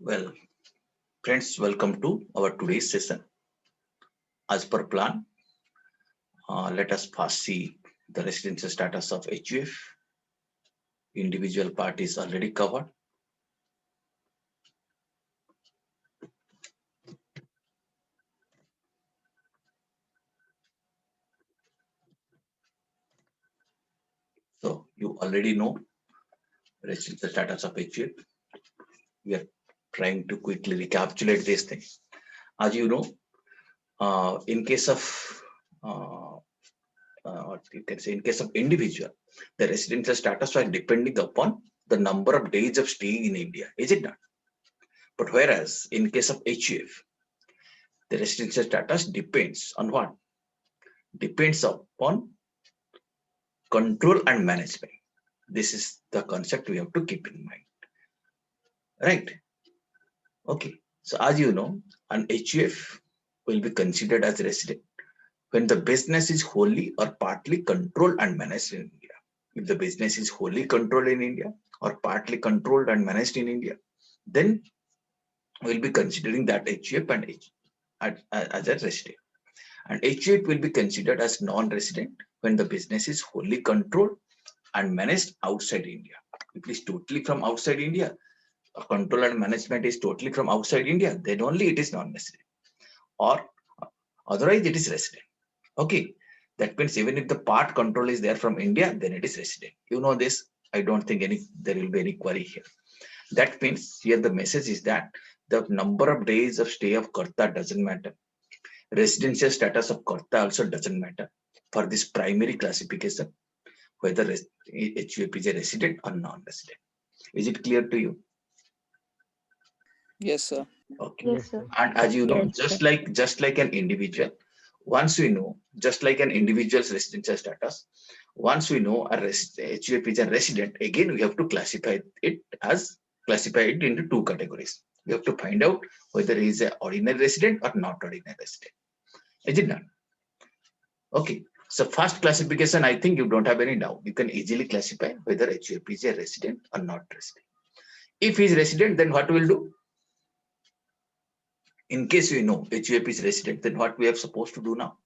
Well, friends, welcome to our today's session. As per plan, let us first see the residential status of HUF. Individual parties already covered. So you already know residential status of HUF. We are trying to quickly recapitulate this thing. As you know, in case of what you can say, in case of individual, the residential status are depending upon the number of days of stay in India, is it not? But whereas in case of HUF, the residential status depends on what? Depends upon control and management. This is the concept we have to keep in mind. Right? Okay. So as you know, an HUF will be considered as resident when the business is wholly or partly controlled and managed in India. If the business is wholly controlled in India or partly controlled and managed in India, then we'll be considering that HUF and as a resident. And HUF will be considered as non-resident when the business is wholly controlled and managed outside India. If it is totally from outside India, control and management is totally from outside India, then only it is non-resident. Or otherwise it is resident. Okay. That means even if the part control is there from India, then it is resident. You know this. I don't think there will be any query here. That means here the message is that the number of days of stay of Karta doesn't matter. Residential status of Karta also doesn't matter for this primary classification, whether HUF is a resident or non-resident. Is it clear to you? Yes, sir. Okay. Yes, sir. And as you know, Yes, just like an individual, once we know, just like an individual's residential status, once we know HUF is a resident, again we have to classify it into two categories. We have to find out whether he is an ordinary resident or not ordinary resident. Is it not? Okay. So first classification, I think you don't have any doubt. You can easily classify whether HUF is a resident or not resident. If he is resident, then what we'll do? In case we know HUF is resident, then what we are supposed to do now?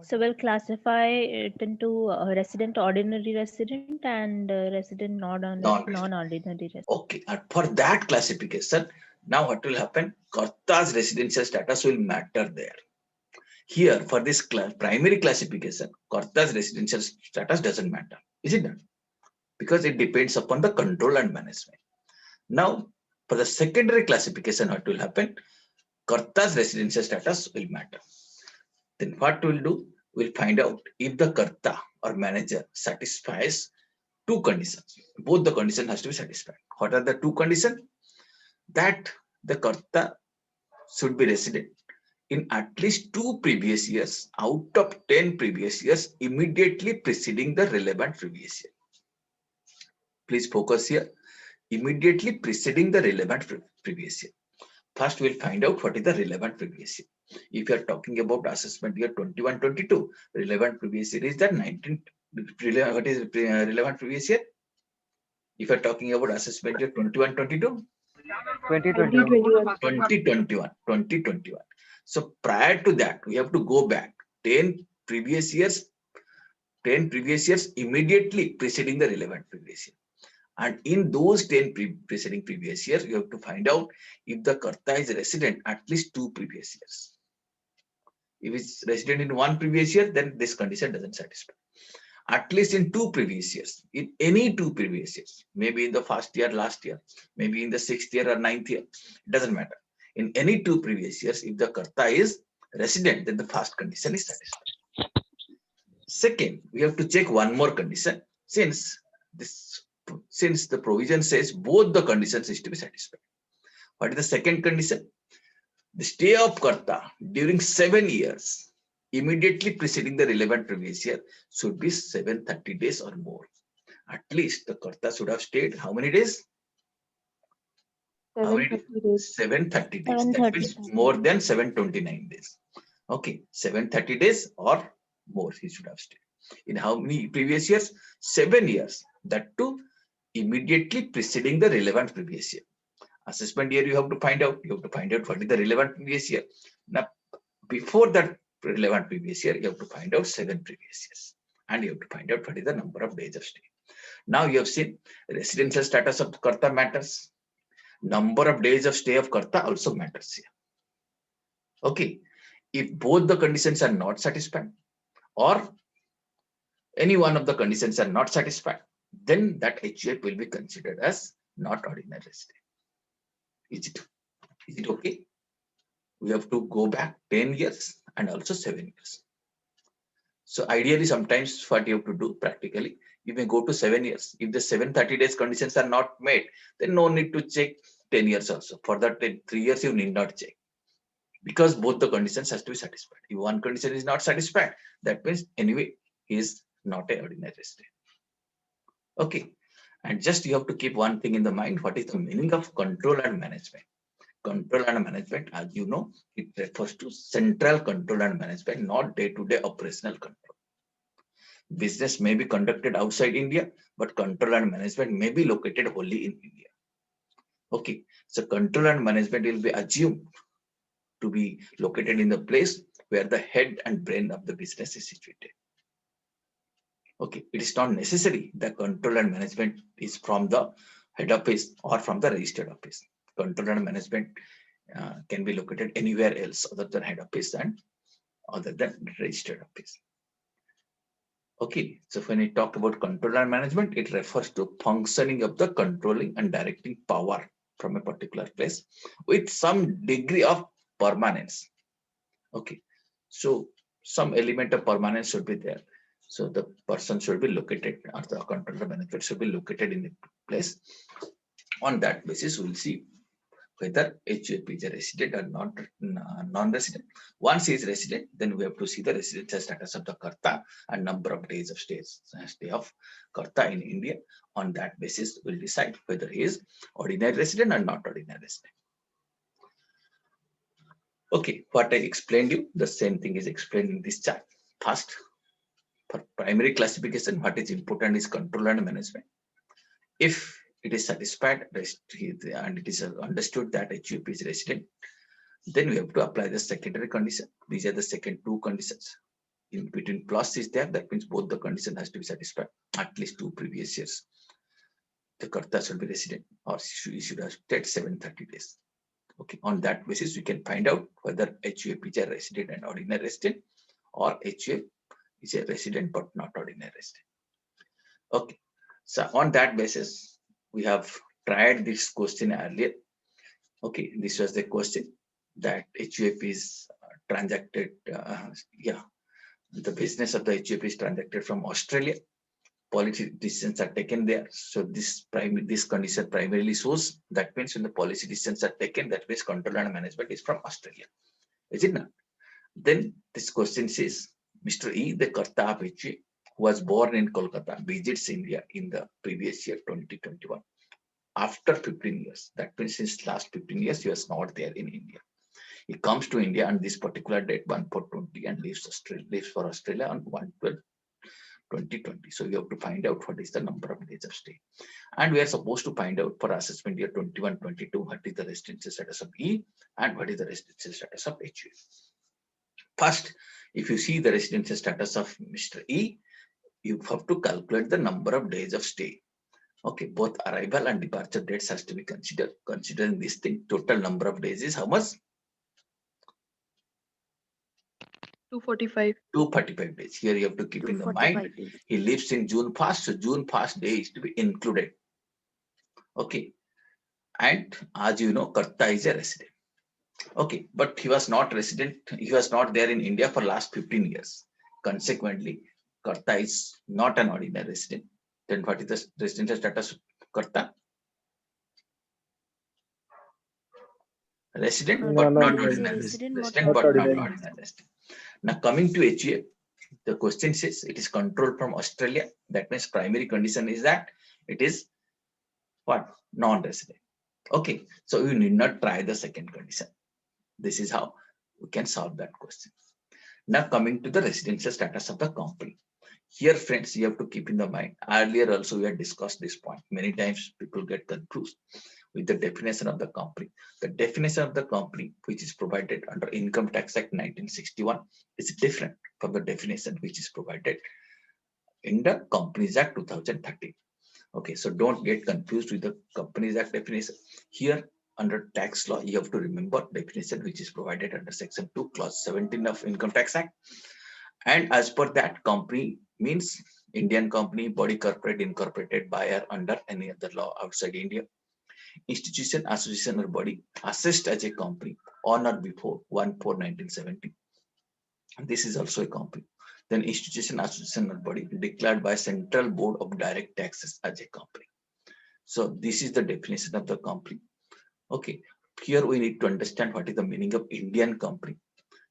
so we'll classify it into resident, ordinary resident, and resident, non-ordinary resident. Okay, and for that classification, now what will happen? Karta's residential status will matter there. Here, for this primary classification, Karta's residential status doesn't matter, is it not? Because it depends upon the control and management. Now, for the secondary classification, what will happen? Karta's residential status will matter. Then what we'll do? We'll find out if the Karta or manager satisfies two conditions. Both the condition has to be satisfied. What are the two conditions? That the Karta should be resident in at least 2 previous years out of 10 previous years immediately preceding the relevant previous year. Please focus here. Immediately preceding the relevant previous year. First, we'll find out what is the relevant previous year. If you are talking about assessment year 21-22, relevant previous year is the 19. What is relevant previous year? If you are talking about assessment year 21-22, 2021. So prior to that, we have to go back 10 previous years immediately preceding the relevant previous year. And in those 10 preceding previous years, you have to find out if the Karta is resident at least 2 previous years. If it's resident in 1 previous year, then this condition doesn't satisfy. At least in 2 previous years, in any 2 previous years, maybe in the first year, last year, maybe in the 6th year or 9th year, it doesn't matter. In any 2 previous years, if the Karta is resident, then the first condition is satisfied. Second, we have to check one more condition since the provision says both the conditions is to be satisfied. What is the second condition? The stay of Karta during 7 years immediately preceding the relevant previous year should be 730 days or more. At least the Karta should have stayed how many days? 730 days. 730 days. That means more than 729 days. Okay, 730 days or more he should have stayed. In how many previous years? 7 years. That too immediately preceding the relevant previous year. Assessment year you have to find out. You have to find out what is the relevant previous year. Now, before that relevant previous year, you have to find out 7 previous years. And you have to find out what is the number of days of stay. Now you have seen residential status of Karta matters. Number of days of stay of Karta also matters here. Okay. If both the conditions are not satisfied or any one of the conditions are not satisfied, then that HUF will be considered as not ordinary resident. Is it okay? We have to go back 10 years and also 7 years. So ideally, sometimes what you have to do practically, you may go to 7 years. If the 730 days conditions are not met, then no need to check 10 years also. For that 3 years, you need not check, because both the conditions has to be satisfied. If one condition is not satisfied, that means anyway, he is not an ordinary resident. Okay. And just you have to keep one thing in the mind. What is the meaning of control and management? Control and management, as you know, it refers to central control and management, not day-to-day operational control. Business may be conducted outside India, but control and management may be located wholly in India. Okay, so control and management will be assumed to be located in the place where the head and brain of the business is situated. Okay, it is not necessary that control and management is from the head office or from the registered office. Control and management can be located anywhere else other than head office and other than registered office. Okay, so when we talk about control and management, it refers to functioning of the controlling and directing power from a particular place with some degree of permanence. Okay, so some element of permanence should be there. So the person should be located, or the controller management should be located in a place. On that basis, we'll see whether HUF is a resident or not non-resident. Once he is resident, then we have to see the residential status of the Karta and number of days of stay of Karta in India. On that basis, we'll decide whether he is ordinary resident or not ordinary resident. Okay, what I explained you, the same thing is explained in this chart. First, for primary classification, what is important is control and management. If it is satisfied and it is understood that HUF is resident, then we have to apply the secondary condition. These are the second two conditions. In between plus is there, that means both the condition has to be satisfied, at least 2 previous years. The Karta should be resident, or you should have stayed 730 days. Okay, on that basis, we can find out whether HUF is a resident and ordinary resident, or HUF is a resident but not ordinary resident. Okay, so on that basis, we have tried this question earlier. Okay, this was the question that HUF is transacted. The business of the HUF is transacted from Australia. Policy decisions are taken there. So this condition primarily shows that means when the policy decisions are taken, that means control and management is from Australia. Is it not? Then this question says, Mr. E, the Karta of HUF, who was born in Kolkata, visits India in the previous year 2021. After 15 years, that means since last 15 years, he was not there in India. He comes to India on this particular date, 1/4/20, and leaves for Australia on 1/12/2020. So you have to find out what is the number of days of stay. And we are supposed to find out for assessment year 21/22, what is the residential status of E and what is the residential status of HUF. First, if you see the residential status of Mr. E, you have to calculate the number of days of stay. Okay, both arrival and departure dates has to be considered. Considering this thing, total number of days is how much? 245. 245 days. Here you have to keep in the mind, he lives in June 1st, so June 1st day is to be included. Okay, and as you know, Karta is a resident. Okay, but he was not resident, he was not there in India for last 15 years. Consequently, Karta is not an ordinary resident. Then what is the residential status of Karta? Resident but not ordinary resident. Resident but not ordinary resident. Now coming to HUF, the question says it is controlled from Australia. That means primary condition is that it is what? Non-resident. Okay, so you need not try the second condition. This is how we can solve that question. Now coming to the residential status of the company. Here, friends, you have to keep in the mind. Earlier also we had discussed this point. Many times people get confused. with the definition of the company. The definition of the company, which is provided under Income Tax Act 1961, is different from the definition which is provided in the Companies Act 2013. Okay, so don't get confused with the Companies Act definition. Here, under tax law, you have to remember definition which is provided under Section 2, Clause 17 of Income Tax Act. And as per that, company means Indian company, body corporate, incorporated by or under any other law outside India. Institution, association, or body assessed as a company on or before 1/4/1970. This is also a company. Then institution, association, or body declared by Central Board of Direct Taxes as a company. So this is the definition of the company. Okay, here we need to understand what is the meaning of Indian company,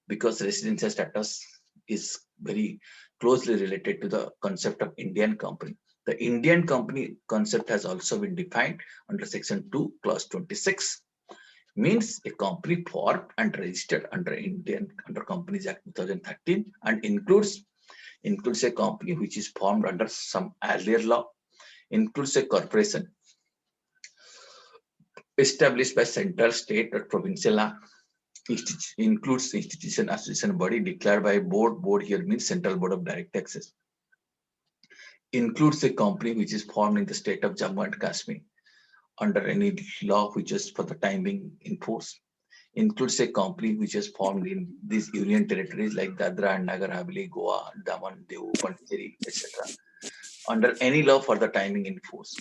because residential status is very closely related to the concept of Indian company. The Indian company concept has also been defined under Section 2, Clause 26, means a company formed and registered under Companies Act 2013, and includes a company which is formed under some earlier law, includes a corporation established by central, state, or provincial law, includes institution, association, body declared by a board. Board here means Central Board of Direct Taxes. Includes a company which is formed in the state of Jammu and Kashmir under any law which is for the time being in force. Includes a company which is formed in these union territories like Dadra and Nagar Haveli, Goa, Daman, Diu, Pondicherry, etc. under any law for the timing in force.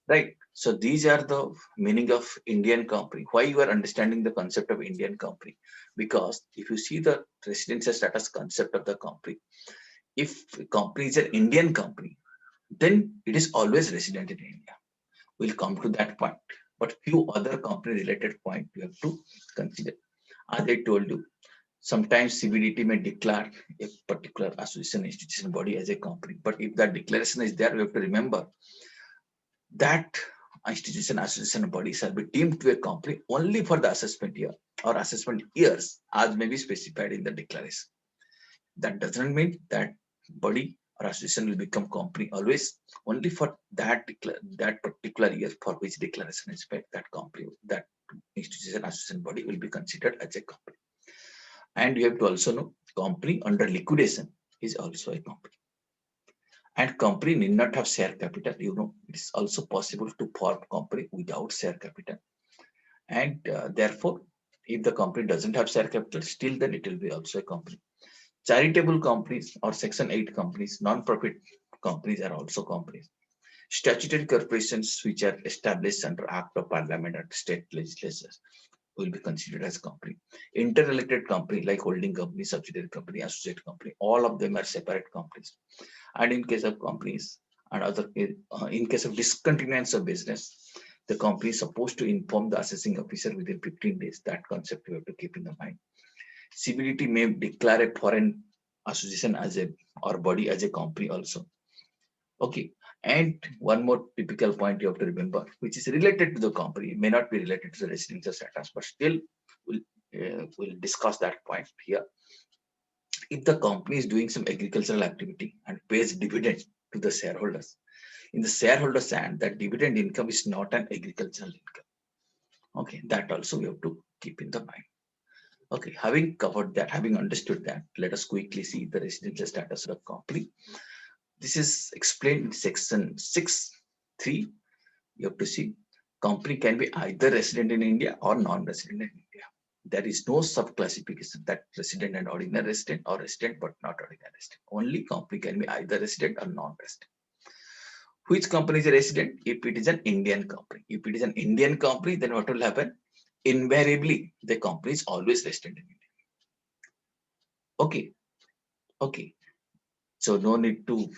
Right. So these are the meaning of Indian company. Why you are understanding the concept of Indian company? Because if you see the residential status concept of the company, if a company is an Indian company, then it is always resident in India. We'll come to that point. But few other company related points you have to consider. As I told you, sometimes CBDT may declare a particular association, institution, body as a company. But if that declaration is there, we have to remember that institution, association, body shall be deemed to a company only for the assessment year or assessment years as may be specified in the declaration. That doesn't mean that body or association will become company always, only for that particular year for which declaration is made. That company, that institution, association, body will be considered as a company. And you have to also know company under liquidation is also a company. And company need not have share capital. You know, it is also possible to form company without share capital. And therefore, if the company doesn't have share capital, still then it will be also a company. Charitable companies or Section 8 companies, non-profit companies are also companies. Statutory corporations which are established under Act of Parliament or state legislatures will be considered as company. Interrelated company like holding company, subsidiary company, associate company, all of them are separate companies. And in case of companies and other, in case of discontinuance of business, the company is supposed to inform the assessing officer within 15 days. That concept you have to keep in the mind. CBDT may declare a foreign association as a or body as a company also. Okay. And one more typical point you have to remember, which is related to the company, may not be related to the residential status, but still we'll discuss that point here. If the company is doing some agricultural activity and pays dividends to the shareholders, in the shareholders' hand, that dividend income is not an agricultural income. Okay, that also we have to keep in the mind. Okay, having covered that, having understood that, let us quickly see the residential status of the company. This is explained in Section 6(3). You have to see company can be either resident in India or non-resident in India. There is no sub-classification that resident and ordinary resident or resident but not ordinary resident. Only company can be either resident or non-resident. Which company is a resident? If it is an Indian company. If it is an Indian company, then what will happen? Invariably, the company is always resident in India. Okay. Okay. So no need to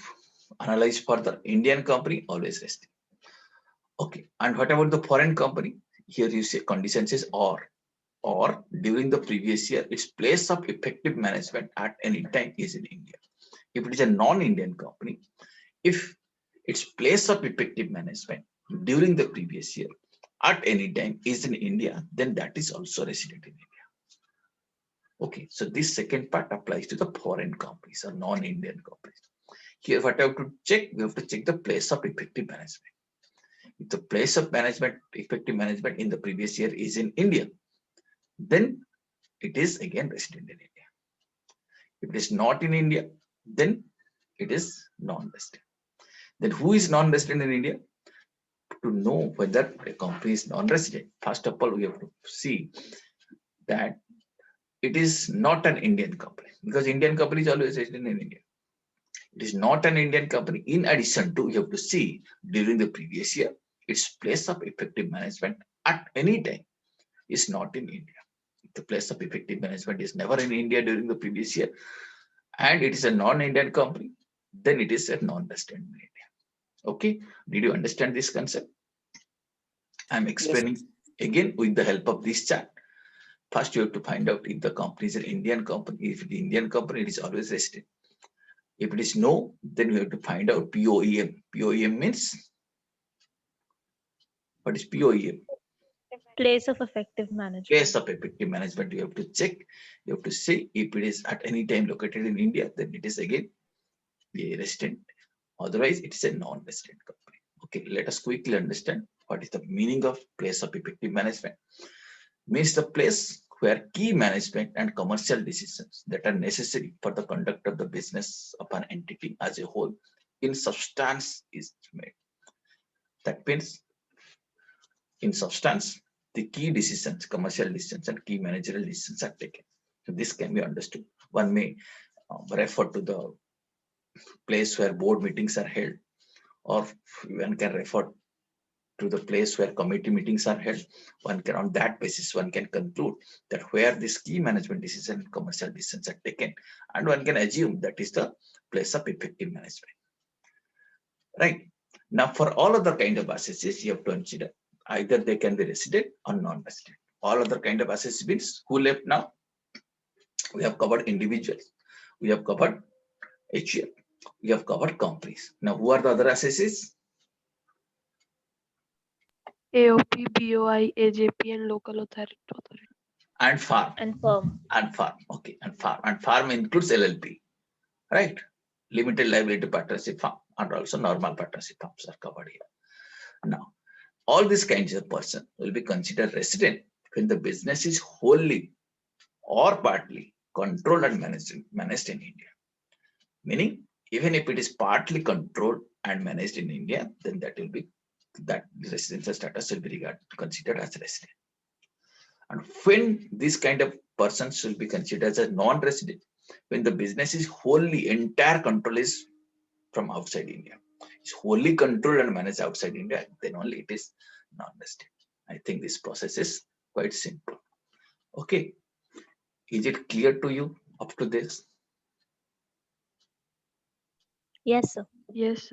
analyze further. Indian company always resident. Okay. And what about the foreign company? Here you say condition says or during the previous year, its place of effective management at any time is in India. If it is a non-Indian company, if its place of effective management during the previous year at any time is in India, then that is also resident in India. Okay, so this second part applies to the foreign companies or non-Indian companies. Here, what I have to check, we have to check the place of effective management. If the place of management, effective management in the previous year is in India, then it is again resident in India. If it is not in India, then it is non-resident. Then who is non-resident in India? To know whether a company is non-resident, first of all, we have to see that it is not an Indian company, because Indian company is always resident in India. It is not an Indian company. In addition to, you have to see during the previous year, its place of effective management at any time is not in India. If the place of effective management is never in India during the previous year, and it is a non-Indian company, then it is a non-resident in India. Okay, did you understand this concept? I'm explaining again with the help of this chart. First, you have to find out if the company is an Indian company. If it is Indian company, it is always resident. If it is no, then we have to find out POEM. POEM means, what is POEM? Place of effective management. Place of effective management, you have to check. You have to see if it is at any time located in India, then it is again a resident. Otherwise, it is a non-resident company. Okay, let us quickly understand what is the meaning of place of effective management. Means the place where key management and commercial decisions that are necessary for the conduct of the business of an entity as a whole in substance is made. That means, in substance, the key decisions, commercial decisions and key managerial decisions are taken. So this can be understood. One may refer to the place where board meetings are held, or one can refer to the place where committee meetings are held. One can, on that basis, one can conclude that where this key management decisions and commercial decisions are taken, and one can assume that is the place of effective management. Right. Now, for all other kind of assets, you have to consider either they can be resident or non-resident. All other kind of assets means who left now? We have covered individuals, we have covered HUF, we have covered companies. Now, who are the other assets? AOP, BOI, AJP, and local authority. And farm. And firm. And farm. Okay. And farm. And farm includes LLP, right? Limited liability partnership farm, and also normal partnership farms are covered here. Now, all these kinds of person will be considered resident when the business is wholly or partly controlled and managed in India. Meaning, even if it is partly controlled and managed in India, then that will be, that residential status will be considered as resident. And when this kind of persons will be considered as a non-resident, when the business is wholly, entire control is from outside India, it's wholly controlled and managed outside India, then only it is non-resident. I think this process is quite simple. Okay, is it clear to you up to this? Yes, sir. Yes,